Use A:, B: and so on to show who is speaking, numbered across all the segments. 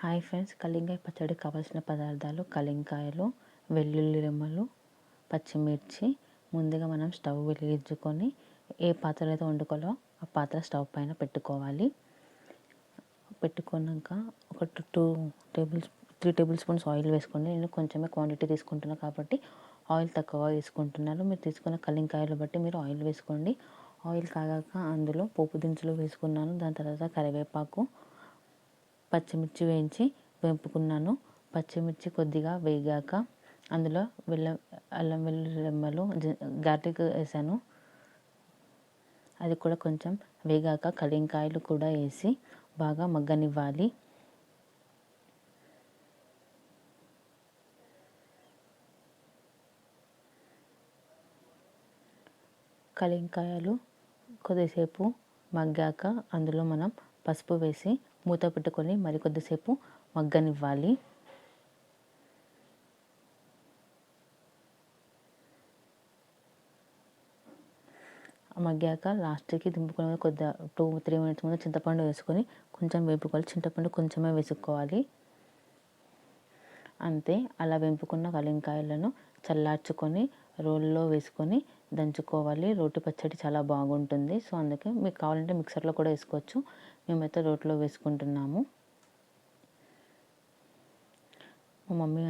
A: Hi friends, కలింగాయ పచ్చడికి కావాల్సిన పదార్థాలు కలింగాయలు, వెల్లుల్లి రెమ్మలు, పచ్చిమిర్చి. ముందుగా మనం స్టవ్ వెలిగించుకొని ఏ పాత్రలో అయితే వండుకోవాలో ఆ పాత్ర స్టవ్ పైన పెట్టుకోవాలి. పెట్టుకున్నాక ఒక 3 టేబుల్ స్పూన్స్ ఆయిల్ వేసుకోండి. నేను కొంచెమే క్వాంటిటీ తీసుకుంటున్నాను కాబట్టి ఆయిల్ తక్కువ వేసుకుంటున్నాను. మీరు తీసుకున్న కలింగాయలు బట్టి మీరు ఆయిల్ వేసుకోండి. ఆయిల్ కాగాక అందులో పోపు దినుసులు వేసుకున్నాను. దాని తర్వాత కరివేపాకు, పచ్చిమిర్చి వేపుకున్నాను. పచ్చిమిర్చి కొద్దిగా వేగాక అందులో అల్లం వెల్లుల్లి రెమ్మలు, గార్లిక్ వేసాను. అది కూడా కొంచెం వేగాక కలింగాయలు కూడా వేసి బాగా మగ్గనివ్వాలి. కలింగాయలు కొద్దిసేపు మగ్గాక అందులో మనం పసుపు వేసి మూత పెట్టుకొని మరికొద్దిసేపు మగ్గనివ్వాలి. మగ్గాక లాస్ట్కి దింపుకునే కొద్దిగా 2-3 మినిట్స్ ముందు చింతపండు వేసుకొని కొంచెం వేపుకోవాలి. చింతపండు కొంచెమే వేసుకోవాలి. అంతే. అలా వేపుకున్న కలింగాయలను చల్లార్చుకొని రోల్లో వేసుకొని దంచుకోవాలి. రోటి పచ్చడి చాలా బాగుంటుంది. సో అందుకే మీకు కావాలంటే మిక్సర్లో కూడా వేసుకోవచ్చు. మేమైతే రోట్లో వేసుకుంటున్నాము. మా మమ్మీ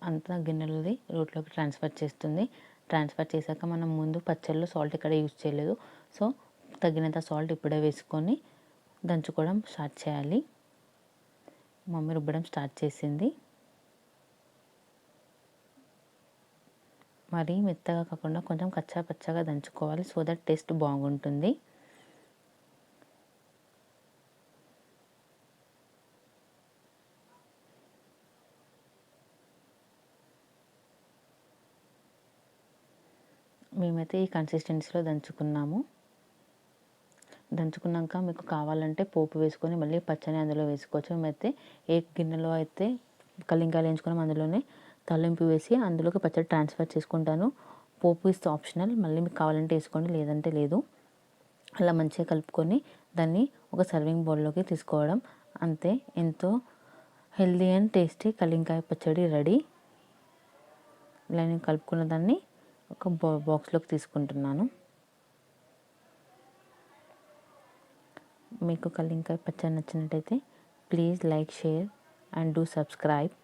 A: అంతా గిన్నెలది రోట్లోకి ట్రాన్స్ఫర్ చేస్తుంది. ట్రాన్స్ఫర్ చేశాక మనం ముందు పచ్చళ్ళు సాల్ట్ ఇక్కడ యూజ్ చేయలేదు. సో తగినంత సాల్ట్ ఇప్పుడే వేసుకొని దంచుకోవడం స్టార్ట్ చేయాలి. మమ్మీ రుబ్బడం స్టార్ట్ చేసింది. మరీ మెత్తగా కాకుండా కొంచెం కచ్చా పచ్చగా దంచుకోవాలి. సో దట్ టేస్ట్ బాగుంటుంది. మేమైతే ఈ కన్సిస్టెన్సీలో దంచుకున్నాము. దంచుకున్నాక మీకు కావాలంటే పోపు వేసుకొని మళ్ళీ పచ్చని అందులో వేసుకోవచ్చు. మేమైతే ఏ గిన్నెలో అయితే కలింగాయలు వేయించుకున్నాం అందులోనే తాలింపు వేసి అందులోకి పచ్చడి ట్రాన్స్ఫర్ చేసుకుంటాను. పోపు ఇస్తే ఆప్షనల్, మళ్ళీ మీకు కావాలంటే వేసుకోండి, లేదంటే లేదు. అలా మంచిగా కలుపుకొని దాన్ని ఒక సర్వింగ్ బౌల్లోకి తీసుకోవడం. అంతే. ఎంతో హెల్దీ అండ్ టేస్టీ కలింగాయ పచ్చడి రెడీ. ఇలా నేను కలుపుకున్న దాన్ని ఒక బాక్స్లోకి తీసుకుంటున్నాను. మీకు కలింగాయ పచ్చడి నచ్చినట్టయితే please like, share and do subscribe.